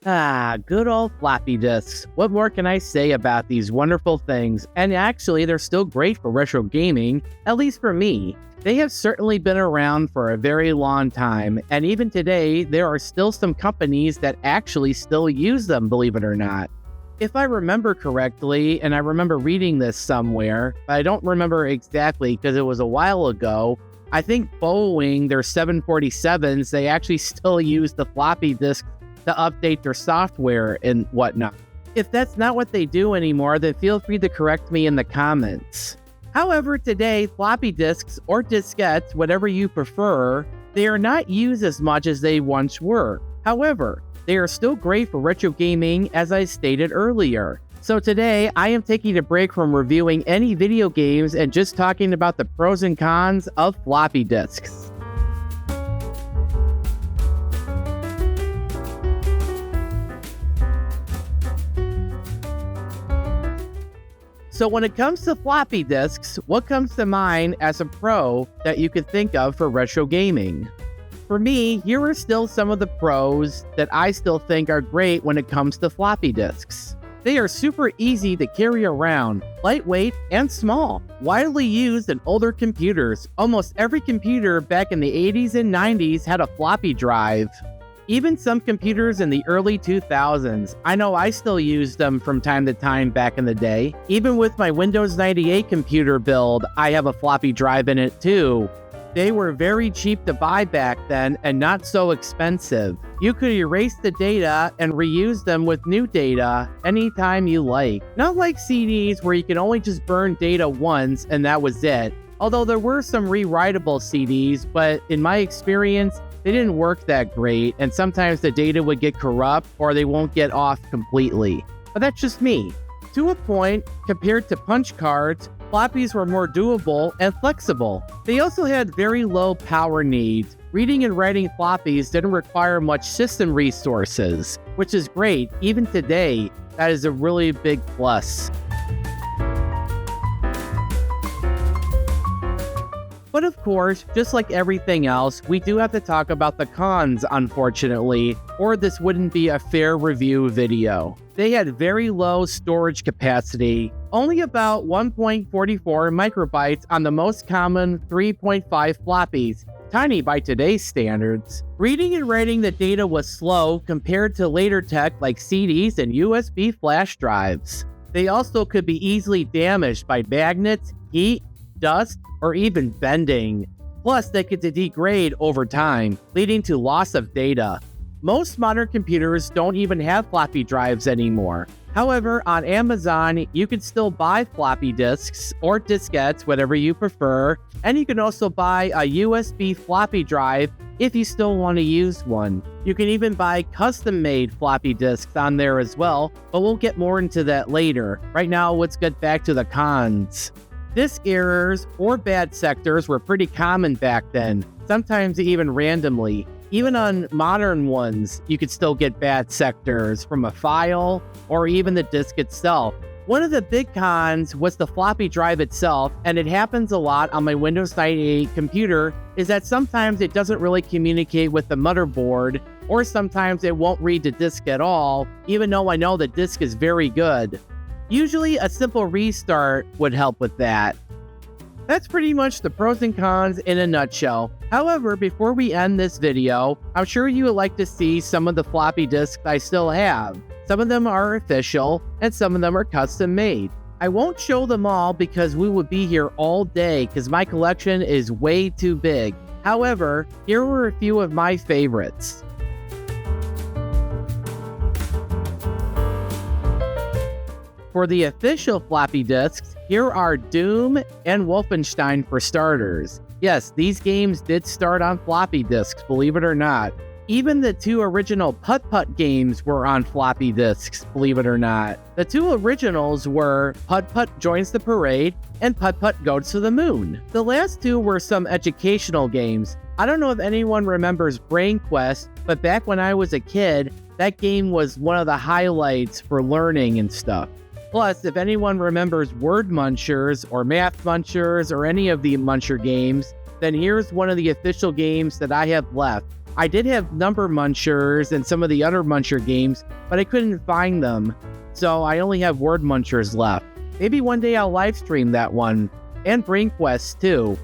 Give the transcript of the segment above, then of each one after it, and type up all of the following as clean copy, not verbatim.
Good old floppy disks. What more can I say about these wonderful things? And actually, they're still great for retro gaming, at least for me. They have certainly been around for a very long time, and even today, there are still some companies that actually still use them, believe it or not. If I remember correctly, and I remember reading this somewhere, but I don't remember exactly because it was a while ago, I think Boeing, their 747s, they actually still use the floppy disk to update their software and whatnot. If that's not what they do anymore, then feel free to correct me in the comments. However, today, floppy disks or diskettes, whatever you prefer, they are not used as much as they once were. However, they are still great for retro gaming, as I stated earlier. So today, I am taking a break from reviewing any video games and just talking about the pros and cons of floppy disks. So when it comes to floppy disks, what comes to mind as a pro that you could think of for retro gaming? For me, here are still some of the pros that I still think are great when it comes to floppy disks. They are super easy to carry around, lightweight and small, widely used in older computers. Almost every computer back in the 80s and 90s had a floppy drive. Even some computers in the early 2000s, I know I still use them from time to time back in the day. Even with my Windows 98 computer build, I have a floppy drive in it too. They were very cheap to buy back then and not so expensive. You could erase the data and reuse them with new data anytime you like. Not like CDs where you can only just burn data once and that was it. Although there were some rewritable CDs, but in my experience, they didn't work that great, and sometimes the data would get corrupt or they won't get off completely. But that's just me. To a point, compared to punch cards, floppies were more doable and flexible. They also had very low power needs. Reading and writing floppies didn't require much system resources, which is great. Even today, that is a really big plus. But of course, just like everything else, we do have to talk about the cons, unfortunately, or this wouldn't be a fair review video. They had very low storage capacity, only about 1.44 microbytes on the most common 3.5 floppies, tiny by today's standards. Reading and writing the data was slow compared to later tech like CDs and USB flash drives. They also could be easily damaged by magnets, heat, dust, or even bending. Plus, they could degrade over time, leading to loss of data. Most modern computers don't even have floppy drives anymore. However, on Amazon, you can still buy floppy disks or diskettes, whatever you prefer, and you can also buy a USB floppy drive if you still want to use one. You can even buy custom-made floppy disks on there as well, but we'll get more into that later. Right now, let's get back to the cons. Disk errors or bad sectors were pretty common back then, sometimes even randomly. Even on modern ones, you could still get bad sectors from a file or even the disk itself. One of the big cons was the floppy drive itself, and it happens a lot on my Windows 98 computer, is that sometimes it doesn't really communicate with the motherboard, or sometimes it won't read the disk at all, even though I know the disk is very good. Usually a simple restart would help with that. That's pretty much the pros and cons in a nutshell. However, before we end this video, I'm sure you would like to see some of the floppy disks I still have. Some of them are official, and some of them are custom made. I won't show them all because we would be here all day because my collection is way too big. However, here were a few of my favorites. For the official floppy disks, here are Doom and Wolfenstein for starters. Yes, these games did start on floppy disks, believe it or not. Even the two original Putt-Putt games were on floppy disks, believe it or not. The two originals were Putt-Putt Joins the Parade and Putt-Putt Goes to the Moon. The last two were some educational games. I don't know if anyone remembers Brain Quest, but back when I was a kid, that game was one of the highlights for learning and stuff. Plus, if anyone remembers Word Munchers or Math Munchers or any of the Muncher games, then here's one of the official games that I have left. I did have Number Munchers and some of the other Muncher games, but I couldn't find them. So I only have Word Munchers left. Maybe one day I'll live stream that one. And Brain Quest too.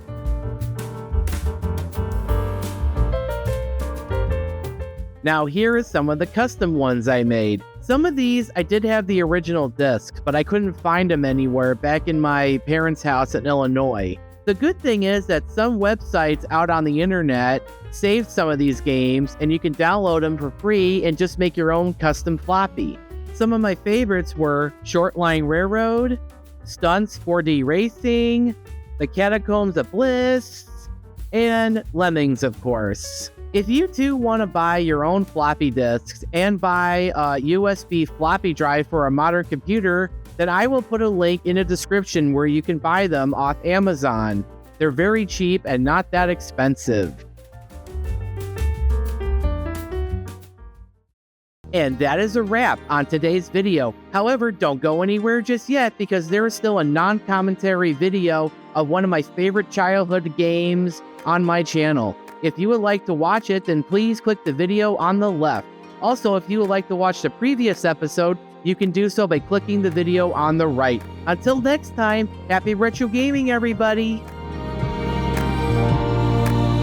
Now here are some of the custom ones I made. Some of these I did have the original discs, but I couldn't find them anywhere back in my parents' house in Illinois. The good thing is that some websites out on the internet saved some of these games, and you can download them for free and just make your own custom floppy. Some of my favorites were Shortline Railroad, Stunts 4D Racing, The Catacombs of Bliss, and Lemmings, of course. If you too want to buy your own floppy disks and buy a USB floppy drive for a modern computer, then I will put a link in the description where you can buy them off Amazon. They're very cheap and not that expensive. And that is a wrap on today's video. However, don't go anywhere just yet because there is still a non-commentary video of one of my favorite childhood games on my channel. If you would like to watch it, then please click the video on the left. Also, if you would like to watch the previous episode, you can do so by clicking the video on the right. Until next time, happy retro gaming, everybody!